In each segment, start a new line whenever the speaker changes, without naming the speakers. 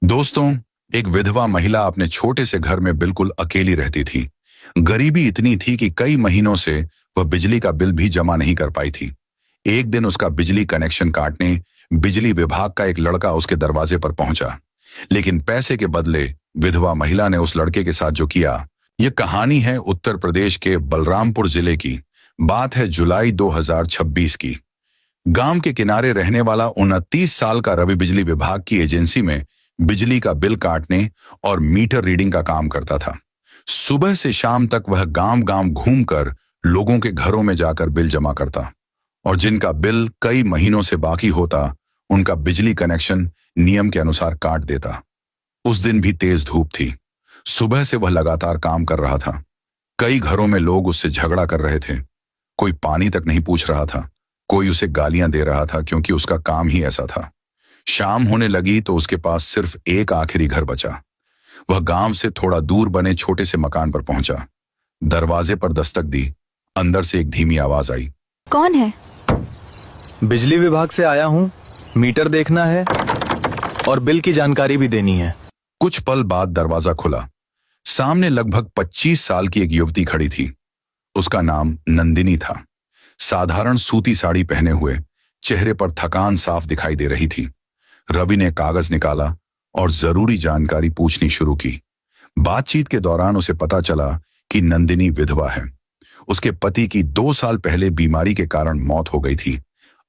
दोस्तों, एक विधवा महिला अपने छोटे से घर में बिल्कुल अकेली रहती थी। गरीबी इतनी थी कि कई महीनों से वह बिजली का बिल भी जमा नहीं कर पाई थी। एक दिन उसका बिजली कनेक्शन काटने बिजली विभाग का एक लड़का उसके दरवाजे पर पहुंचा, लेकिन पैसे के बदले विधवा महिला ने उस लड़के के साथ जो किया, यह कहानी है उत्तर प्रदेश के बलरामपुर जिले की। बात है जुलाई 2026 की। गांव के किनारे रहने वाला 29 साल का रवि बिजली विभाग की एजेंसी में बिजली का बिल काटने और मीटर रीडिंग का काम करता था। सुबह से शाम तक वह गांव गांव घूमकर लोगों के घरों में जाकर बिल जमा करता और जिनका बिल कई महीनों से बाकी होता, उनका बिजली कनेक्शन नियम के अनुसार काट देता। उस दिन भी तेज धूप थी। सुबह से वह लगातार काम कर रहा था। कई घरों में लोग उससे झगड़ा कर रहे थे। कोई पानी तक नहीं पूछ रहा था, कोई उसे गालियां दे रहा था क्योंकि उसका काम ही ऐसा था। शाम होने लगी तो उसके पास सिर्फ एक आखिरी घर बचा। वह गांव से थोड़ा दूर बने छोटे से मकान पर पहुंचा। दरवाजे पर दस्तक दी। अंदर से एक धीमी आवाज आई।
कौन है?
बिजली विभाग से आया हूँ। मीटर देखना है और बिल की जानकारी भी देनी है।
कुछ पल बाद दरवाजा खुला। सामने लगभग 25 साल की एक युवती खड़ी थी। उसका नाम नंदिनी था। साधारण सूती साड़ी पहने हुए, चेहरे पर थकान साफ दिखाई दे रही थी। रवि ने कागज निकाला और जरूरी जानकारी पूछनी शुरू की। बातचीत के दौरान उसे पता चला कि नंदिनी विधवा है। उसके पति की 2 साल पहले बीमारी के कारण मौत हो गई थी।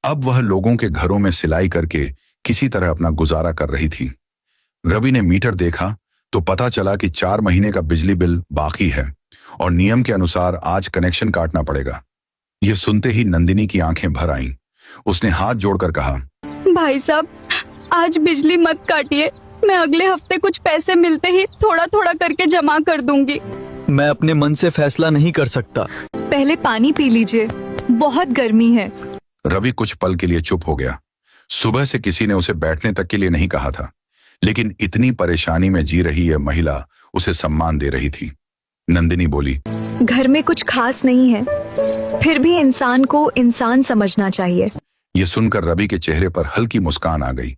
अब वह लोगों के घरों में सिलाई करके किसी तरह अपना गुजारा कर रही थी। रवि ने मीटर देखा तो पता चला कि 4 महीने का बिजली बिल बाकी है और नियम के अनुसार आज कनेक्शन काटना पड़ेगा। यह सुनते ही नंदिनी की आंखें भर आईं। उसने हाथ जोड़कर कहा,
भाई साहब, आज बिजली मत काटिए। मैं अगले हफ्ते कुछ पैसे मिलते ही थोड़ा थोड़ा करके जमा कर दूंगी।
मैं अपने मन से फैसला नहीं कर सकता।
पहले पानी पी लीजिए, बहुत गर्मी है।
रवि कुछ पल के लिए चुप हो गया। सुबह से किसी ने उसे बैठने तक के लिए नहीं कहा था, लेकिन इतनी परेशानी में जी रही यह महिला उसे सम्मान दे रही थी। नंदिनी बोली,
घर में कुछ खास नहीं है, फिर भी इंसान को इंसान समझना चाहिए।
यह सुनकर रवि के चेहरे पर हल्की मुस्कान आ गई।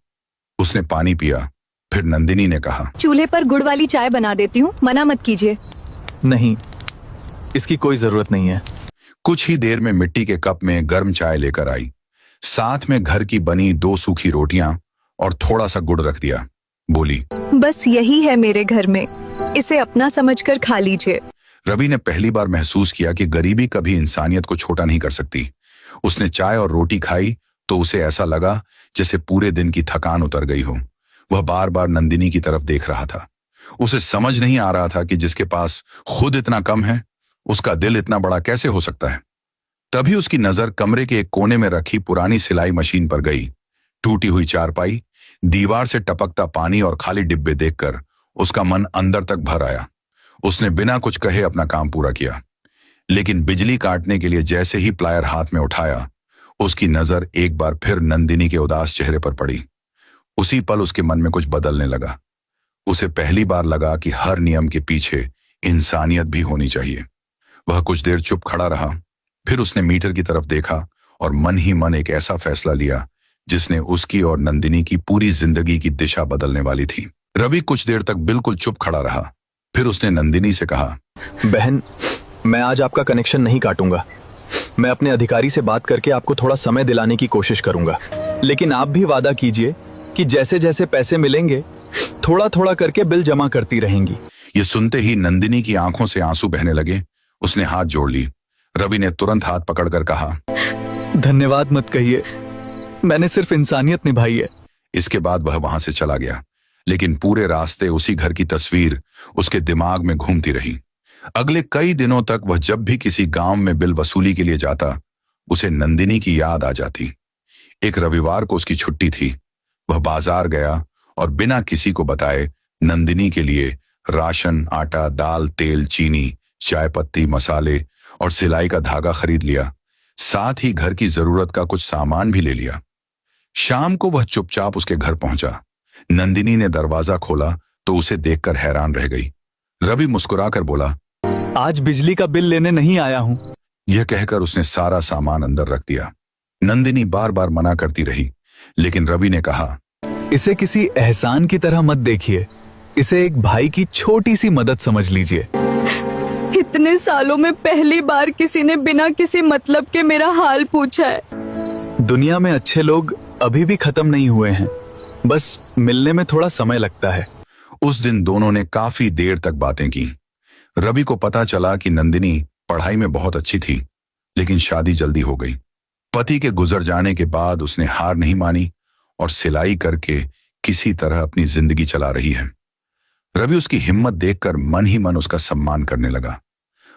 उसने पानी पिया। फिर नंदिनी ने कहा,
चूल्हे पर गुड़ वाली चाय बना देती हूँ, मना मत कीजिए।
नहीं, इसकी कोई जरूरत नहीं है।
कुछ ही देर में मिट्टी के कप में गर्म चाय लेकर आई। साथ में घर की बनी 2 सूखी रोटियां और थोड़ा सा गुड़ रख दिया। बोली,
बस यही है मेरे घर में, इसे अपना समझकर खा लीजिए।
रवि ने पहली बार महसूस किया कि गरीबी कभी इंसानियत को छोटा नहीं कर सकती। उसने चाय और रोटी खाई तो उसे ऐसा लगा जैसे पूरे दिन की थकान उतर गई हो। वह बार बार नंदिनी की तरफ देख रहा था। उसे समझ नहीं आ रहा था कि जिसके पास खुद इतना कम है, उसका दिल इतना बड़ा कैसे हो सकता है। तभी उसकी नजर कमरे के एक कोने में रखी पुरानी सिलाई मशीन पर गई। टूटी हुई चारपाई, दीवार से टपकता पानी और खाली डिब्बे देखकर उसका मन अंदर तक भर आया। उसने बिना कुछ कहे अपना काम पूरा किया, लेकिन बिजली काटने के लिए जैसे ही प्लायर हाथ में उठाया, उसकी नजर एक बार फिर नंदिनी के उदास चेहरे पर पड़ी। उसी पल उसके मन में कुछ बदलने लगा। उसे पहली बार लगा कि हर नियम के पीछे इंसानियत भी होनी चाहिए। वह कुछ देर चुप खड़ा रहा। फिर उसने मीटर की तरफ देखा और मन ही मन एक ऐसा फैसला लिया जिसने उसकी और नंदिनी की पूरी जिंदगी की दिशा बदलने वाली थी। रवि कुछ देर तक बिल्कुल चुप खड़ा रहा। फिर उसने नंदिनी से कहा,
बहन, मैं आज आपका कनेक्शन नहीं काटूंगा। मैं अपने अधिकारी से बात करके आपको थोड़ा समय दिलाने की कोशिश करूंगा, लेकिन आप भी वादा कीजिए कि जैसे जैसे पैसे मिलेंगे थोड़ा थोड़ा करके बिल जमा करती रहेंगी।
ये सुनते ही नंदिनी की आंखों से आंसू बहने लगे। उसने हाथ जोड़ ली। रवि ने तुरंत हाथ पकड़कर कहा,
धन्यवाद मत कहिए, मैंने सिर्फ इंसानियत निभाई है।
इसके बाद वह वहां से चला गया, लेकिन पूरे रास्ते उसी घर की तस्वीर उसके दिमाग में घूमती रही। अगले कई दिनों तक वह जब भी किसी गांव में बिल वसूली के लिए जाता, उसे नंदिनी की याद आ जाती। एक रविवार को उसकी छुट्टी थी। वह बाजार गया और बिना किसी को बताए नंदिनी के लिए राशन, आटा, दाल, तेल, चीनी, चाय पत्ती, मसाले और सिलाई का धागा खरीद लिया। साथ ही घर की जरूरत का कुछ सामान भी ले लिया। शाम को वह चुपचाप उसके घर पहुंचा। नंदिनी ने दरवाजा खोला तो उसे देखकर हैरान रह गई। रवि मुस्कुराकर बोला,
आज बिजली का बिल लेने नहीं आया हूं।
यह कहकर उसने सारा सामान अंदर रख दिया। नंदिनी बार बार मना करती रही, लेकिन रवि ने कहा,
इसे किसी एहसान की तरह मत देखिए, इसे एक भाई की छोटी सी मदद समझ लीजिए।
इतने सालों में पहली बार किसी ने बिना किसी मतलब के मेरा हाल पूछा है।
दुनिया में अच्छे लोग अभी भी खत्म नहीं हुए हैं, बस मिलने में थोड़ा समय लगता है।
उस दिन दोनों ने काफी देर तक बातें की। रवि को पता चला कि नंदिनी पढ़ाई में बहुत अच्छी थी, लेकिन शादी जल्दी हो गई। पति के गुजर जाने के बाद उसने हार नहीं मानी और सिलाई करके किसी तरह अपनी जिंदगी चला रही है। रवि उसकी हिम्मत देखकर मन ही मन उसका सम्मान करने लगा।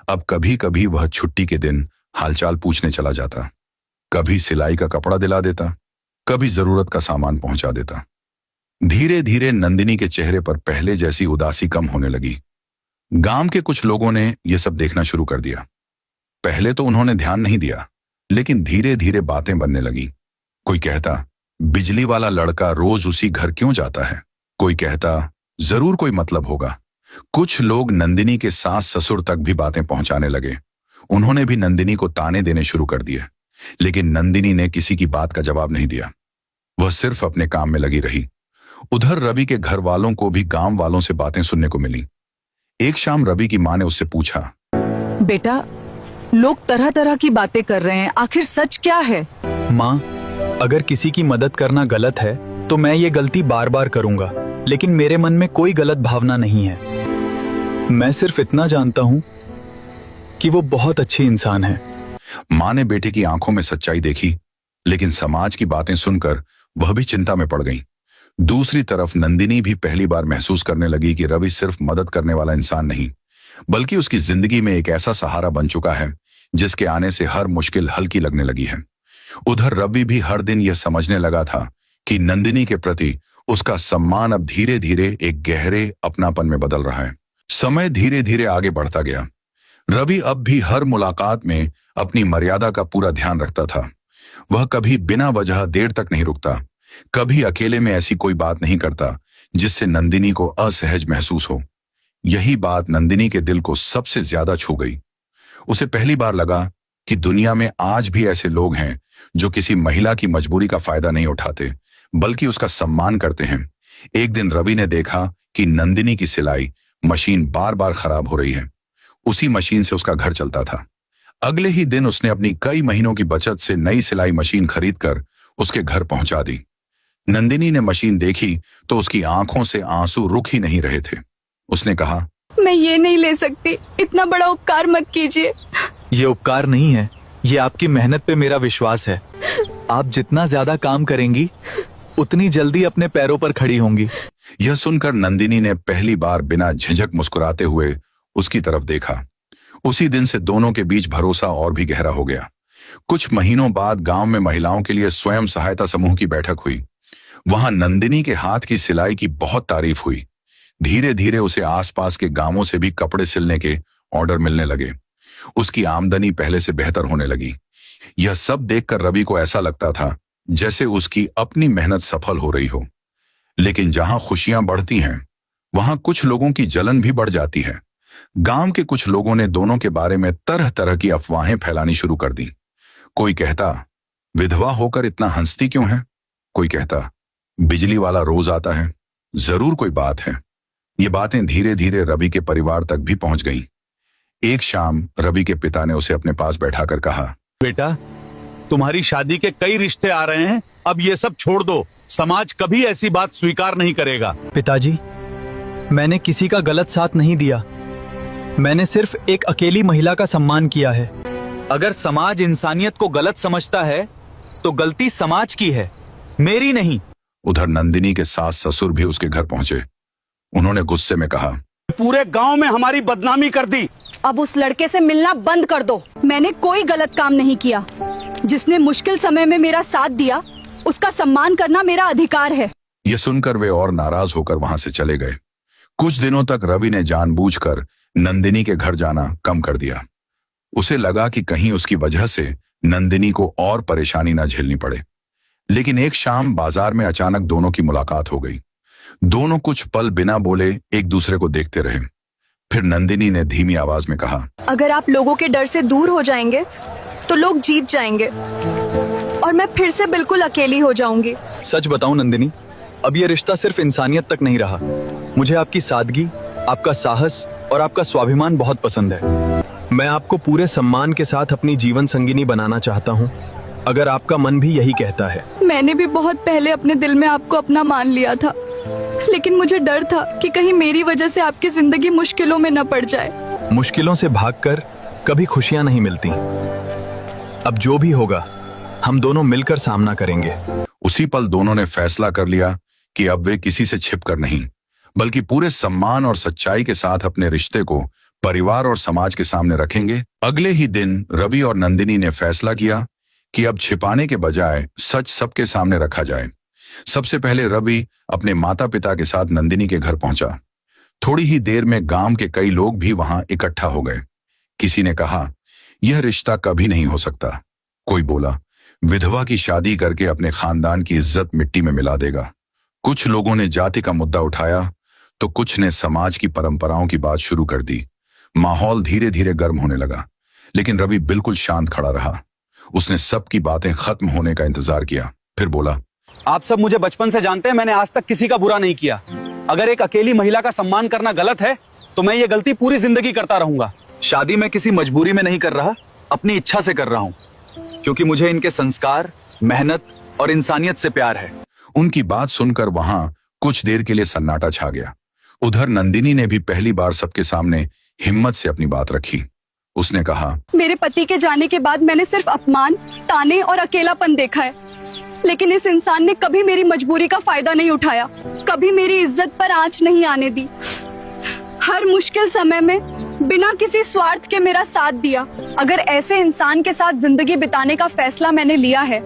अब कभी कभी वह छुट्टी के दिन हालचाल पूछने चला जाता, कभी सिलाई का कपड़ा दिला देता, कभी जरूरत का सामान पहुंचा देता। धीरे धीरे नंदिनी के चेहरे पर पहले जैसी उदासी कम होने लगी। गांव के कुछ लोगों ने यह सब देखना शुरू कर दिया। पहले तो उन्होंने ध्यान नहीं दिया, लेकिन धीरे धीरे बातें बनने लगी। कोई कहता, बिजली वाला लड़का रोज उसी घर क्यों जाता है? कोई कहता, जरूर कोई मतलब होगा। कुछ लोग नंदिनी के सास ससुर तक भी बातें पहुंचाने लगे। उन्होंने भी नंदिनी को ताने देने शुरू कर दिए, लेकिन नंदिनी ने किसी की बात का जवाब नहीं दिया। वह सिर्फ अपने काम में लगी रही। उधर रवि के घर वालों को भी गांव वालों से बातें सुनने को मिली। एक शाम रवि की मां ने उससे पूछा,
बेटा, लोग तरह तरह की बातें कर रहे हैं, आखिर सच क्या है?
माँ, अगर किसी की मदद करना गलत है तो मैं ये गलती बार बार करूंगा, लेकिन मेरे मन में कोई गलत भावना नहीं है। मैं सिर्फ इतना जानता हूं कि वो बहुत अच्छी इंसान है।
मां ने बेटे की आंखों में सच्चाई देखी, लेकिन समाज की बातें सुनकर वह भी चिंता में पड़ गई। दूसरी तरफ नंदिनी भी पहली बार महसूस करने लगी कि रवि सिर्फ मदद करने वाला इंसान नहीं, बल्कि उसकी जिंदगी में एक ऐसा सहारा बन चुका है जिसके आने से हर मुश्किल हल्की लगने लगी है। उधर रवि भी हर दिन यह समझने लगा था कि नंदिनी के प्रति उसका सम्मान अब धीरे धीरे एक गहरे अपनापन में बदल रहा है। समय धीरे धीरे आगे बढ़ता गया। रवि अब भी हर मुलाकात में अपनी मर्यादा का पूरा ध्यान रखता था। वह कभी बिना वजह देर तक नहीं रुकता, कभी अकेले में ऐसी कोई बात नहीं करता जिससे नंदिनी को असहज महसूस हो। यही बात नंदिनी के दिल को सबसे ज्यादा छू गई। उसे पहली बार लगा कि दुनिया में आज भी ऐसे लोग हैं जो किसी महिला की मजबूरी का फायदा नहीं उठाते, बल्कि उसका सम्मान करते हैं। एक दिन रवि ने देखा कि नंदिनी की सिलाई मशीन बार बार खराब हो रही है। उसी मशीन से उसका घर चलता था। अगले ही दिन उसने अपनी कई महीनों की बचत से नई सिलाई मशीन खरीदकर उसके घर पहुंचा दी। नंदिनी ने मशीन देखी तो उसकी आंखों से आंसू रुक ही नहीं रहे थे। उसने कहा,
मैं ये नहीं ले सकती, इतना बड़ा उपकार मत कीजिए।
ये उपकार नहीं है, ये आपकी मेहनत पे मेरा विश्वास है। आप जितना ज्यादा काम करेंगी उतनी जल्दी अपने पैरों पर खड़ी होंगी।
यह सुनकर नंदिनी ने पहली बार बिना झिझक मुस्कुराते हुए उसकी तरफ देखा। उसी दिन से दोनों के बीच भरोसा और भी गहरा हो गया। कुछ महीनों बाद गांव में महिलाओं के लिए स्वयं सहायता समूह की बैठक हुई। वहां नंदिनी के हाथ की सिलाई की बहुत तारीफ हुई। धीरे धीरे उसे आसपास के गांवों से भी कपड़े सिलने के ऑर्डर मिलने लगे। उसकी आमदनी पहले से बेहतर होने लगी। यह सब देखकर रवि को ऐसा लगता था जैसे उसकी अपनी मेहनत सफल हो रही हो। लेकिन जहां खुशियां बढ़ती हैं, वहां कुछ लोगों की जलन भी बढ़ जाती है। गांव के कुछ लोगों ने दोनों के बारे में तरह तरह की अफवाहें फैलानी शुरू कर दी। कोई कहता, विधवा होकर इतना हंसती क्यों है? कोई कहता, बिजली वाला रोज आता है, जरूर कोई बात है। ये बातें धीरे धीरे रवि के परिवार तक भी पहुंच गईं। एक शाम रवि के पिता ने उसे अपने पास बैठाकर कहा,
बेटा, तुम्हारी शादी के कई रिश्ते आ रहे हैं, अब ये सब छोड़ दो। समाज कभी ऐसी बात स्वीकार नहीं करेगा।
पिताजी, मैंने किसी का गलत साथ नहीं दिया। मैंने सिर्फ एक अकेली महिला का सम्मान किया है। अगर समाज इंसानियत को गलत समझता है तो गलती समाज की है, मेरी नहीं।
उधर नंदिनी के सास ससुर भी उसके घर पहुंचे। उन्होंने गुस्से में कहा,
पूरे गांव में हमारी बदनामी कर दी।
अब उस लड़के से मिलना बंद कर दो। मैंने कोई गलत काम नहीं किया। जिसने मुश्किल समय में मेरा साथ दिया, उसका सम्मान करना मेरा अधिकार है।
यह सुनकर वे और नाराज होकर वहां से चले गए। कुछ दिनों तक रवि ने जानबूझकर नंदिनी के घर जाना कम कर दिया। उसे लगा कि कहीं उसकी वजह से नंदिनी को और परेशानी न झेलनी पड़े। लेकिन एक शाम बाजार में अचानक दोनों की मुलाकात हो गई। दोनों कुछ पल बिना बोले एक दूसरे को देखते रहे। फिर नंदिनी ने धीमी आवाज में कहा,
अगर आप लोगों के डर से दूर हो जाएंगे तो लोग जीत जाएंगे और मैं फिर से बिल्कुल अकेली हो जाऊंगी।
सच बताऊं नंदिनी, अब ये रिश्ता सिर्फ इंसानियत तक नहीं रहा। मुझे आपकी सादगी, आपका साहस और आपका स्वाभिमान बहुत पसंद है। मैं आपको पूरे सम्मान के साथ अपनी जीवन संगिनी बनाना चाहता हूँ, अगर आपका मन भी यही कहता है।
मैंने भी बहुत पहले अपने दिल में आपको अपना मान लिया था, लेकिन मुझे डर था कि कहीं मेरी वजह से आपकी जिंदगी मुश्किलों में न पड़ जाए।
मुश्किलों से भागकर कभी खुशियां नहीं मिलती। अब जो भी होगा हम दोनों मिलकर सामना करेंगे।
उसी पल दोनों ने फैसला कर लिया कि अब वे किसी से छिपकर नहीं, बल्कि पूरे सम्मान और सच्चाई के साथ अपने रिश्ते को परिवार और समाज के सामने रखेंगे। अगले ही दिन रवि और नंदिनी ने फैसला किया कि अब छिपाने के बजाय सच सबके सामने रखा जाए। सबसे पहले रवि अपने माता पिता के साथ नंदिनी के घर पहुंचा। थोड़ी ही देर में गांव के कई लोग भी वहां इकट्ठा हो गए। किसी ने कहा, यह रिश्ता कभी नहीं हो सकता। कोई बोला, विधवा की शादी करके अपने खानदान की इज्जत मिट्टी में मिला देगा। कुछ लोगों ने जाति का मुद्दा उठाया तो कुछ ने समाज की परंपराओं की बात शुरू कर दी। माहौल धीरे धीरे गर्म होने लगा, लेकिन रवि बिल्कुल शांत खड़ा रहा। उसने सबकी बातें खत्म होने का इंतजार किया, फिर बोला,
आप सब मुझे बचपन से जानते हैं, मैंने आज तक किसी का बुरा नहीं किया। अगर एक अकेली महिला का सम्मान करना गलत है तो मैं ये गलती पूरी जिंदगी करता रहूंगा।
शादी मैं किसी मजबूरी में नहीं कर रहा, अपनी इच्छा से कर रहा हूँ, क्योंकि मुझे इनके संस्कार, मेहनत और इंसानियत से प्यार है।
उनकी बात सुनकर वहां कुछ देर के लिए सन्नाटा छा गया। उधर नंदिनी ने भी पहली बार सबके सामने हिम्मत से अपनी बात रखी। उसने कहा,
मेरे पति के जाने के बाद मैंने सिर्फ अपमान, ताने और अकेलापन देखा है, लेकिन इस इंसान ने कभी मेरी मजबूरी का फायदा नहीं उठाया, कभी मेरी इज्जत पर आंच नहीं आने दी। हर मुश्किल समय में बिना किसी स्वार्थ के मेरा साथ दिया। अगर ऐसे इंसान के साथ जिंदगी बिताने का फैसला मैंने लिया है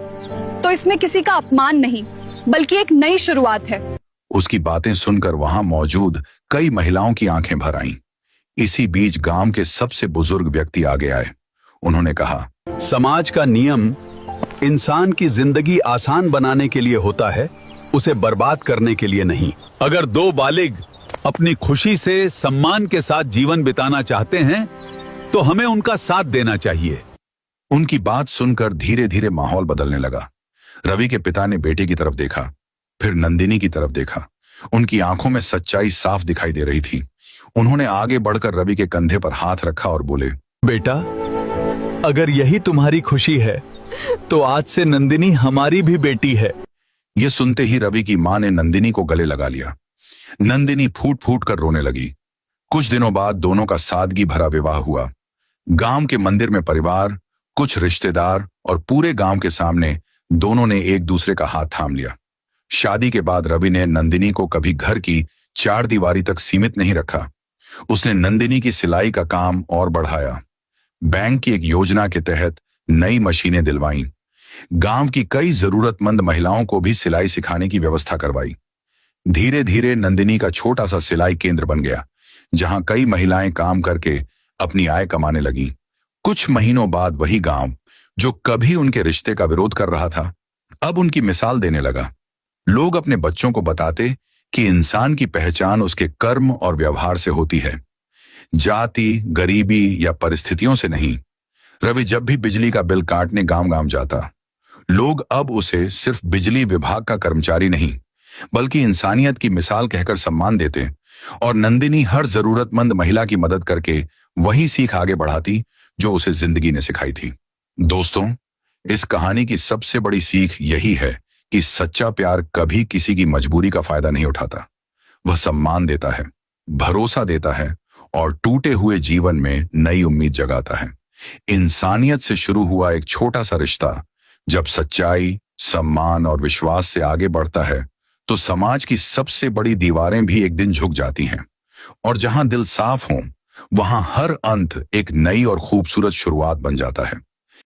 तो इसमें किसी का अपमान नहीं, बल्कि एक नई शुरुआत है।
उसकी बातें सुनकर वहां मौजूद कई महिलाओं की आंखें भर आईं। इसी बीच गांव के सबसे बुजुर्ग व्यक्ति आगे आए। उन्होंने कहा,
समाज का नियम इंसान की जिंदगी आसान बनाने के लिए होता है, उसे बर्बाद करने के लिए नहीं। अगर दो बालिग अपनी खुशी से सम्मान के साथ जीवन बिताना चाहते हैं तो हमें उनका साथ देना चाहिए।
उनकी बात सुनकर धीरे धीरे माहौल बदलने लगा। रवि के पिता ने बेटे की तरफ देखा, फिर नंदिनी की तरफ देखा। उनकी आंखों में सच्चाई साफ दिखाई दे रही थी। उन्होंने आगे बढ़कर रवि के कंधे पर हाथ रखा और बोले,
बेटा, अगर यही तुम्हारी खुशी है तो आज से नंदिनी हमारी भी बेटी है।
यह सुनते ही रवि की मां ने नंदिनी को गले लगा लिया। नंदिनी फूट फूट कर रोने लगी। कुछ दिनों बाद दोनों का सादगी भरा विवाह हुआ। गांव के मंदिर में परिवार, कुछ रिश्तेदार और पूरे गांव के सामने दोनों ने एक दूसरे का हाथ थाम लिया। शादी के बाद रवि ने नंदिनी को कभी घर की चार दीवारी तक सीमित नहीं रखा। उसने नंदिनी की सिलाई का काम और बढ़ाया। बैंक की एक योजना के तहत नई मशीनें दिलवाईं। गांव की कई जरूरतमंद महिलाओं को भी सिलाई सिखाने की व्यवस्था करवाई। धीरे धीरे नंदिनी का छोटा सा सिलाई केंद्र बन गया, जहां कई महिलाएं काम करके अपनी आय कमाने लगीं। कुछ महीनों बाद वही गांव जो कभी उनके रिश्ते का विरोध कर रहा था, अब उनकी मिसाल देने लगा। लोग अपने बच्चों को बताते कि इंसान की पहचान उसके कर्म और व्यवहार से होती है, जाति, गरीबी या परिस्थितियों से नहीं। रवि जब भी बिजली का बिल काटने गांव गांव जाता, लोग अब उसे सिर्फ बिजली विभाग का कर्मचारी नहीं, बल्कि इंसानियत की मिसाल कहकर सम्मान देते। और नंदिनी हर जरूरतमंद महिला की मदद करके वही सीख आगे बढ़ाती जो उसे जिंदगी ने सिखाई थी। दोस्तों, इस कहानी की सबसे बड़ी सीख यही है कि सच्चा प्यार कभी किसी की मजबूरी का फायदा नहीं उठाता। वह सम्मान देता है, भरोसा देता है और टूटे हुए जीवन में नई उम्मीद जगाता है। इंसानियत से शुरू हुआ एक छोटा सा रिश्ता जब सच्चाई, सम्मान और विश्वास से आगे बढ़ता है तो समाज की सबसे बड़ी दीवारें भी एक दिन झुक जाती हैं। और जहां दिल साफ हो, वहां हर अंत एक नई और खूबसूरत शुरुआत बन जाता है।